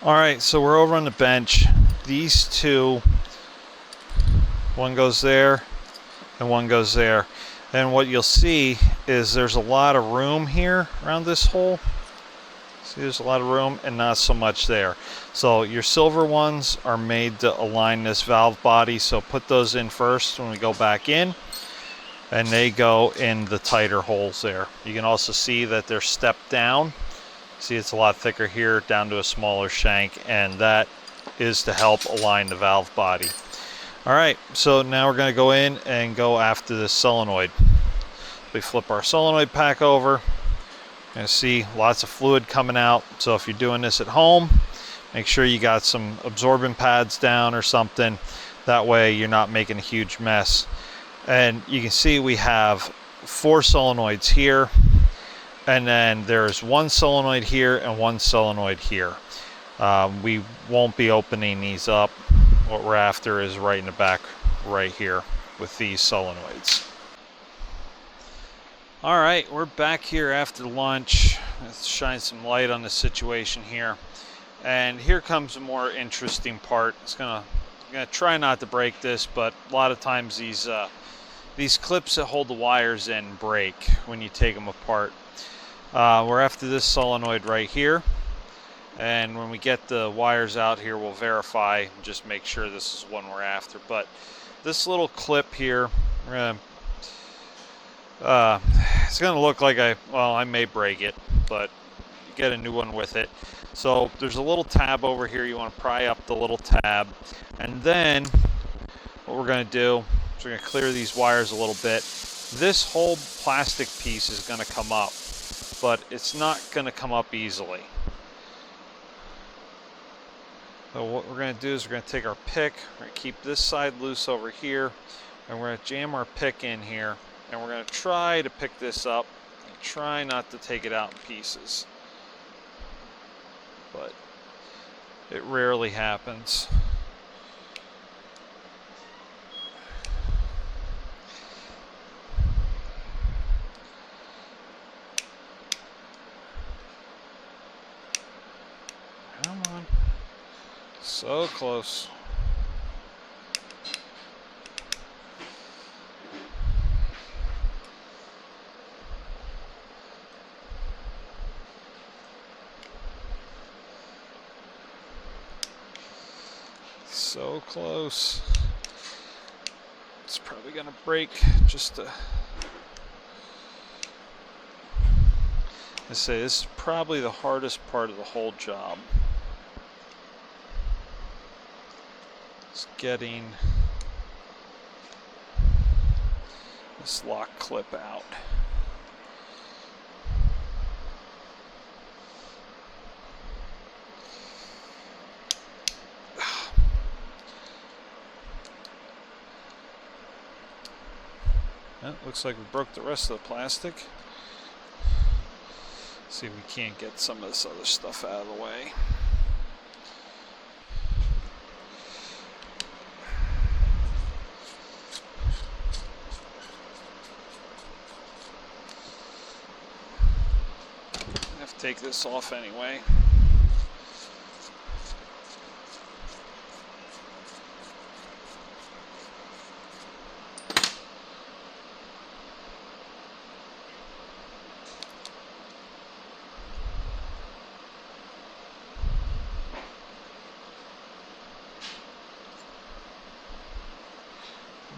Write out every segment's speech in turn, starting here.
Alright, so we're over on the bench. These two, one goes there and one goes there. And what you'll see is there's a lot of room here around this hole. See, there's a lot of room and not so much there. So your silver ones are made to align this valve body, so put those in first when we go back in, and they go in the tighter holes there. You can also see that they're stepped down. See, it's a lot thicker here down to a smaller shank, and that is to help align the valve body. Alright, so now we're going to go in and go after this solenoid. We flip our solenoid pack over. You're going to see lots of fluid coming out, so if you're doing this at home, make sure you got some absorbent pads down or something. That way you're not making a huge mess. And you can see we have 4 solenoids here. And then there's 1 solenoid here and 1 solenoid here. We won't be opening these up. What we're after is right in the back right here with these solenoids. Alright, we're back here after lunch. Let's shine some light on the situation here. And here comes a more interesting part. I'm gonna try not to break this, but a lot of times these clips that hold the wires in break when you take them apart. We're after this solenoid right here, and when we get the wires out here we'll verify and just make sure this is one we're after. But this little clip here, it's gonna look like I may break it, but you get a new one with it. So there's a little tab over here. You want to pry up the little tab, and then what we're gonna do is we're gonna clear these wires a little bit. This whole plastic piece is gonna come up, but it's not going to come up easily. So what we're going to do is we're going to take our pick, we're going to keep this side loose over here, and we're going to jam our pick in here, and we're going to try to pick this up and try not to take it out in pieces. But it rarely happens. Come on. So close. So close. It's probably going to break just to... I say this is probably the hardest part of the whole job. It's getting this lock clip out. Well, looks like we broke the rest of the plastic. See if we can't get some of this other stuff out of the way. I have to take this off anyway.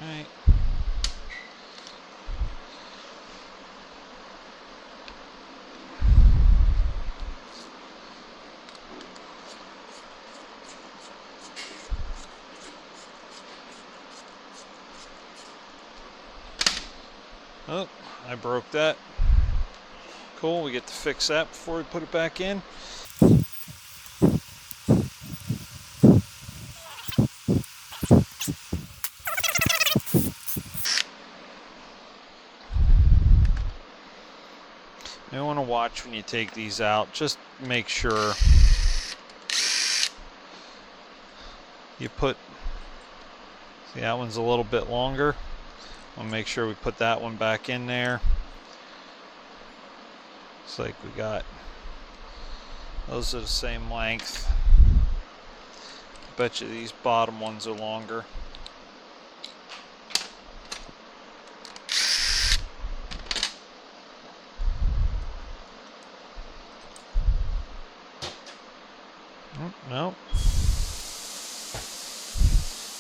Right. Oh, I broke that. Cool, we get to fix that before we put it back in. You want to watch when you take these out. Just make sure you put, see, that one's a little bit longer. I'll make sure we put that one back in there. It's like we got, those are the same length. Bet you these bottom ones are longer. No.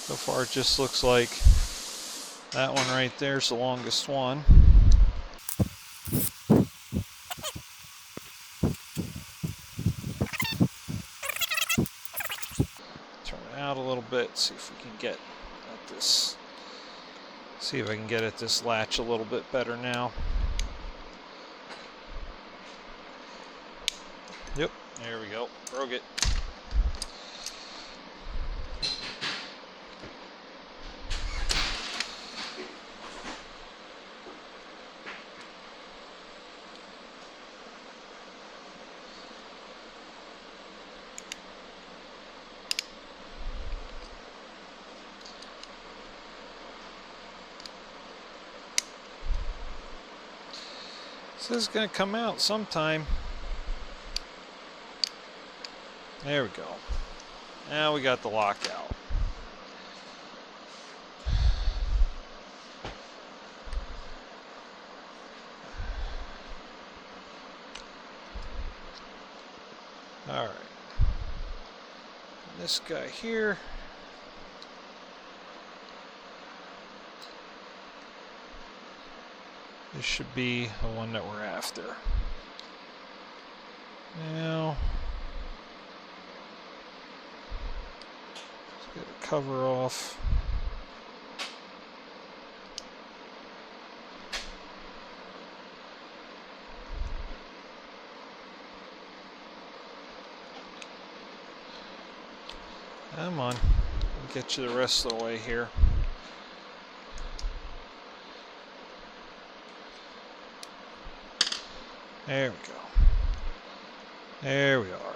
So far it just looks like that one right there is the longest one. Turn it out a little bit, see if we can get at this. See if I can get at this latch a little bit better now. Yep, there we go. Broke it. This is going to come out sometime. There we go. Now we got the lockout. All right. This guy here. This should be the one that we're after. Now, let's get a cover off. Come on, I'll get you the rest of the way here. There we go. There we are.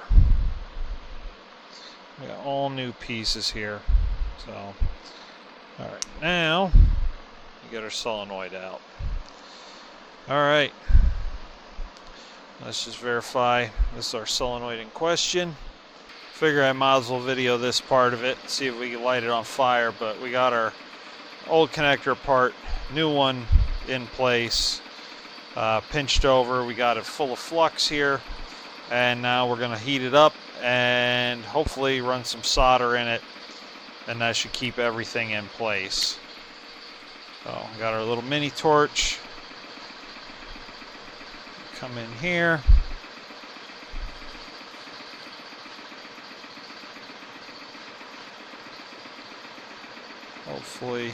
We got all new pieces here. So, all right, now we get our solenoid out. All right, let's just verify this is our solenoid in question. Figure I might as well video this part of it, see if we can light it on fire. But we got our old connector apart, new one in place, pinched over. We got it full of flux here, and now we're going to heat it up and hopefully run some solder in it, and that should keep everything in place. So we got our little mini torch. Come in here. Hopefully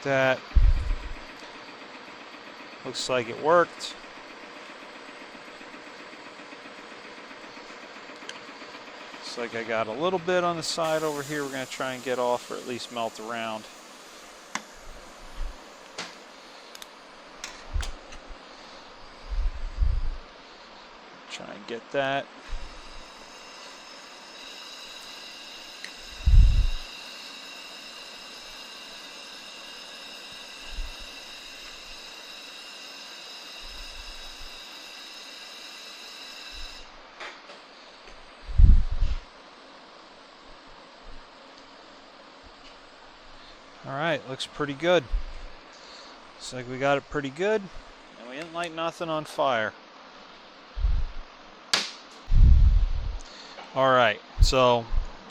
that looks like it worked. Looks like I got a little bit on the side over here we're going to try and get off, or at least melt around. Try and get that. Alright, looks pretty good. Looks like we got it pretty good, and we didn't light nothing on fire. Alright, so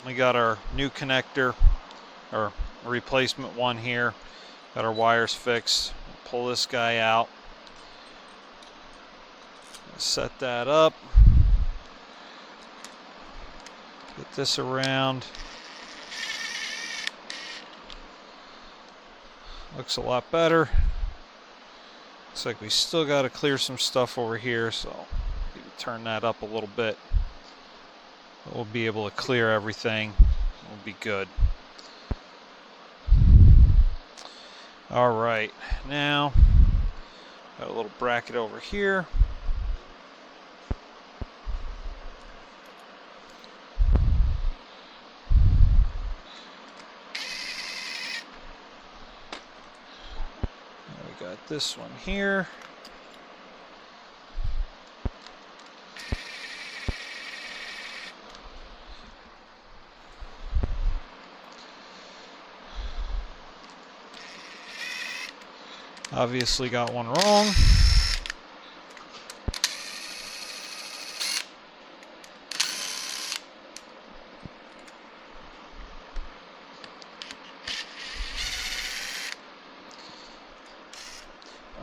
we got our new connector, or replacement one here. Got our wires fixed. Pull this guy out. Set that up. Get this around. Looks a lot better. Looks like we still got to clear some stuff over here, so maybe turn that up a little bit. We'll be able to clear everything. We'll be good. All right, now got a little bracket over here. Got this one here. Obviously got one wrong.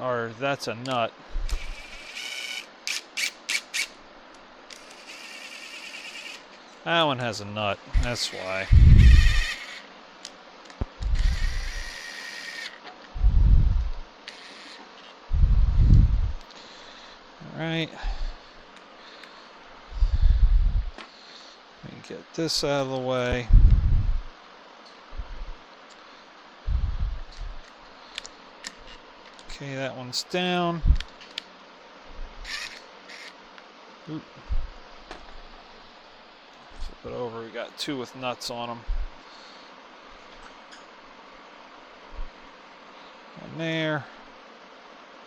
Or that's a nut. That one has a nut, that's why. Alright. Let me get this out of the way. Okay, that one's down. Oop. Flip it over, we got two with nuts on them. One there,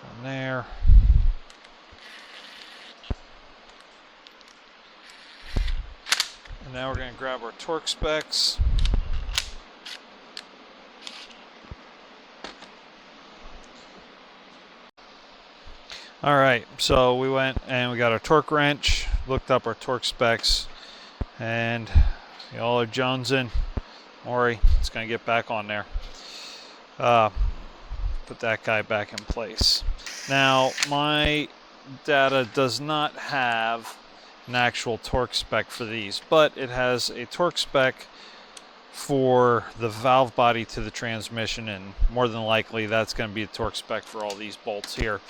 one there. And now we're going to grab our torque specs. Alright, so we went and we got our torque wrench, looked up our torque specs, and y'all are jonesing. Don't worry, it's going to get back on there. Put that guy back in place. Now, my data does not have an actual torque spec for these, but it has a torque spec for the valve body to the transmission, and more than likely that's going to be a torque spec for all these bolts here.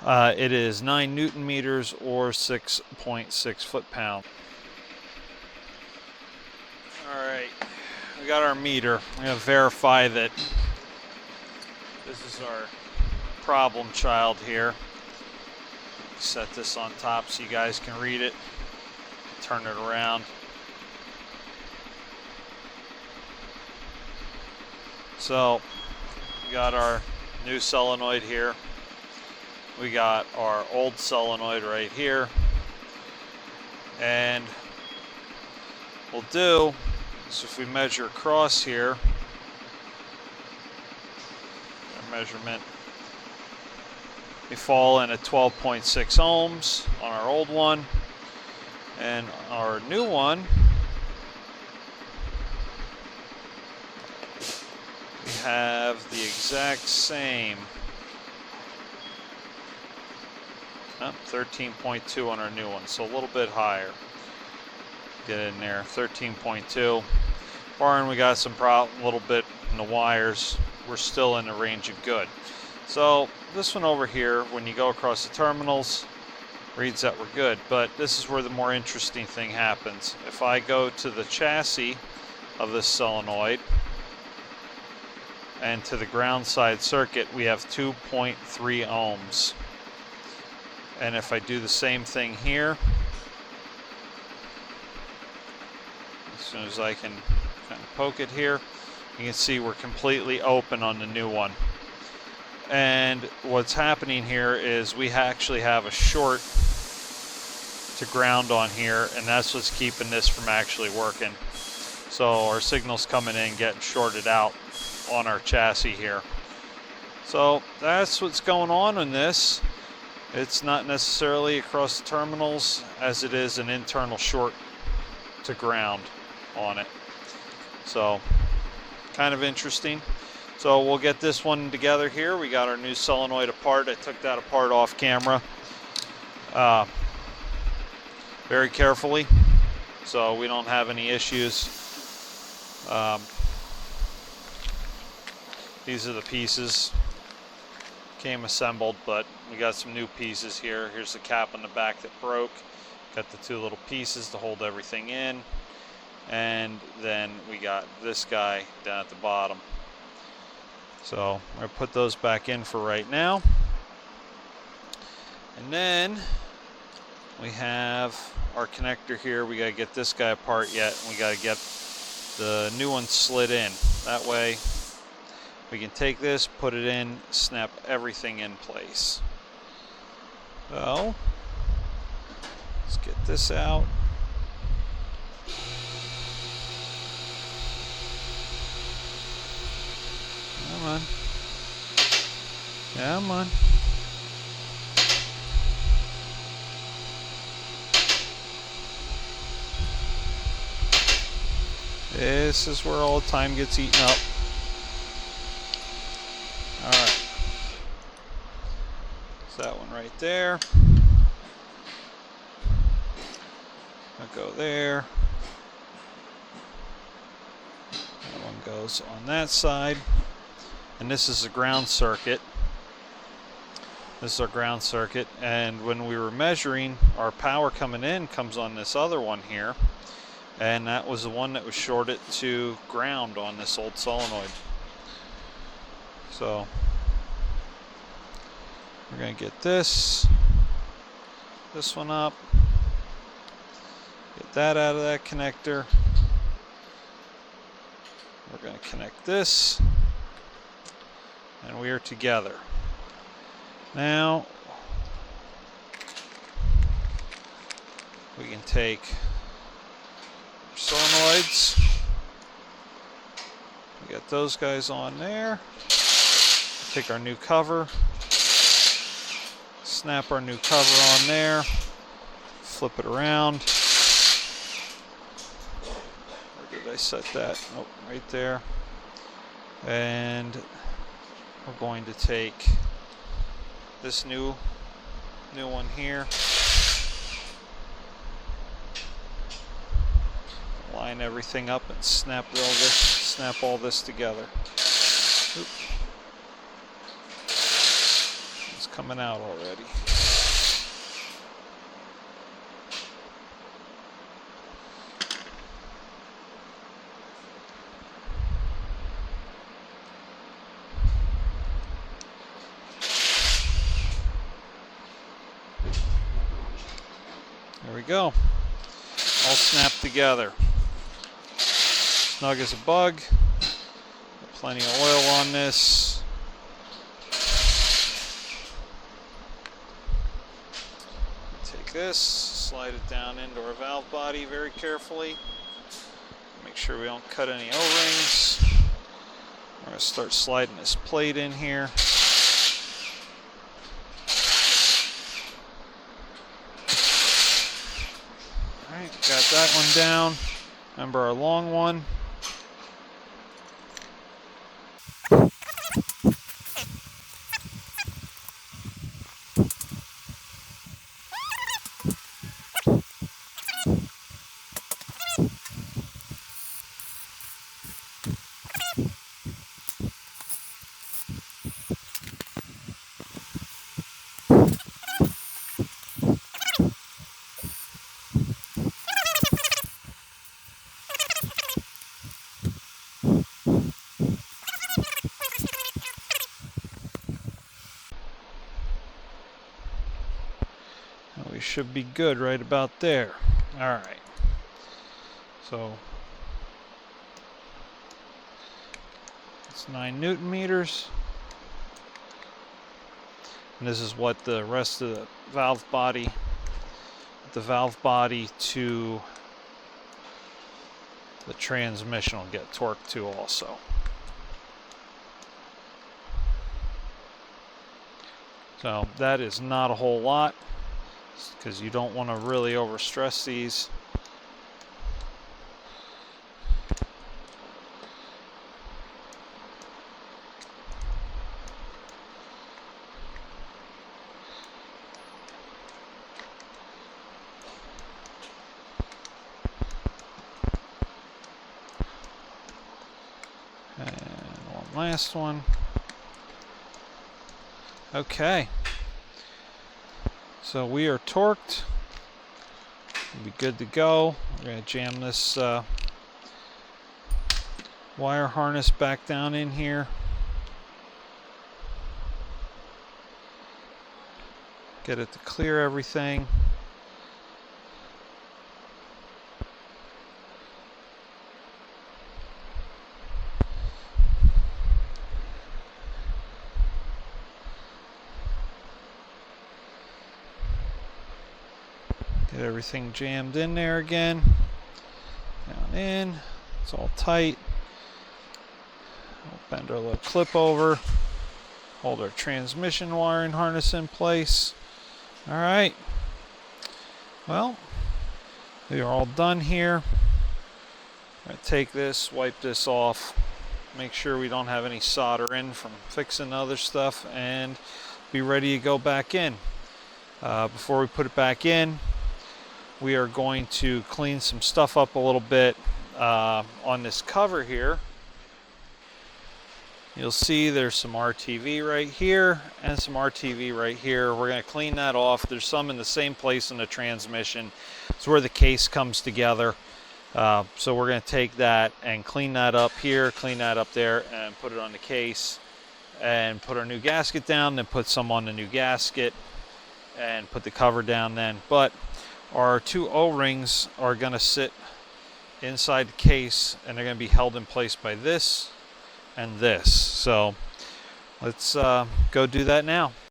It is 9 Newton meters or 6.6 foot-pound. Alright, we got our meter. I'm going to verify that this is our problem child here. Set this on top so you guys can read it. Turn it around. So, we got our new solenoid here. We got our old solenoid right here. And we'll do is if we measure across here, our measurement, we fall in at 12.6 ohms on our old one, and our new one we have the exact same 13.2 on our new one, so a little bit higher. Get in there, 13.2. Barring we got some problem a little bit in the wires, we're still in the range of good. So this one over here, when you go across the terminals, reads that we're good, but this is where the more interesting thing happens. If I go to the chassis of this solenoid and to the ground side circuit, we have 2.3 ohms. And if I do the same thing here, as soon as I can kind of poke it here, you can see we're completely open on the new one. And what's happening here is we actually have a short to ground on here, and that's what's keeping this from actually working. So our signal's coming in, getting shorted out on our chassis here. So that's what's going on in this. It's not necessarily across the terminals as it is an internal short to ground on it. So kind of interesting. So we'll get this one together here. We got our new solenoid apart. I took that apart off camera very carefully so we don't have any issues. These are the pieces. Came assembled, but we got some new pieces here. Here's the cap on the back that broke. Got the two little pieces to hold everything in, and then we got this guy down at the bottom. So I'm going to put those back in for right now. And then we have our connector here. We got to get this guy apart yet, and we got to get the new one slid in. That way we can take this, put it in, snap everything in place. So let's get this out. Come on. Come on. This is where all the time gets eaten up. Alright. So that one right there. I'll go there. That one goes on that side. And this is a ground circuit. This is our ground circuit. And when we were measuring, our power coming in comes on this other one here. And that was the one that was shorted to ground on this old solenoid. So we're going to get this one up, get that out of that connector. We're going to connect this, and we are together. Now we can take solenoids. We got those guys on there. Take our new cover, snap our new cover on there, flip it around. Where did I set that? Oh, right there. And we're going to take this new one here. Line everything up and snap all this together. Oop. It's coming out already. There we go. All snapped together. Snug as a bug. Plenty of oil on this. Take this, slide it down into our valve body very carefully. Make sure we don't cut any O-rings. We're going to start sliding this plate in here. Alright, got that one down. Remember our long one. We should be good right about there. Alright. So it's 9 Newton meters. And this is what the rest of the valve body to the transmission will get torqued to also. So that is not a whole lot, because you don't want to really overstress these. And one last one. Okay. So we are torqued. We'll be good to go. We're going to jam this wire harness back down in here. Get it to clear everything. Get everything jammed in there again. Down in. It's all tight. We'll bend our little clip over. Hold our transmission wiring harness in place. All right. Well, we are all done here. I'm going to take this, wipe this off, make sure we don't have any solder in from fixing other stuff, and be ready to go back in. Before we put it back in, we are going to clean some stuff up a little bit on this cover here. You'll see there's some RTV right here and some RTV right here. We're going to clean that off. There's some in the same place in the transmission. It's where the case comes together. So we're going to take that and clean that up here, clean that up there, and put it on the case, and put our new gasket down, then put some on the new gasket, and put the cover down then. But our two O-rings are going to sit inside the case, and they're going to be held in place by this and this. So let's go do that now.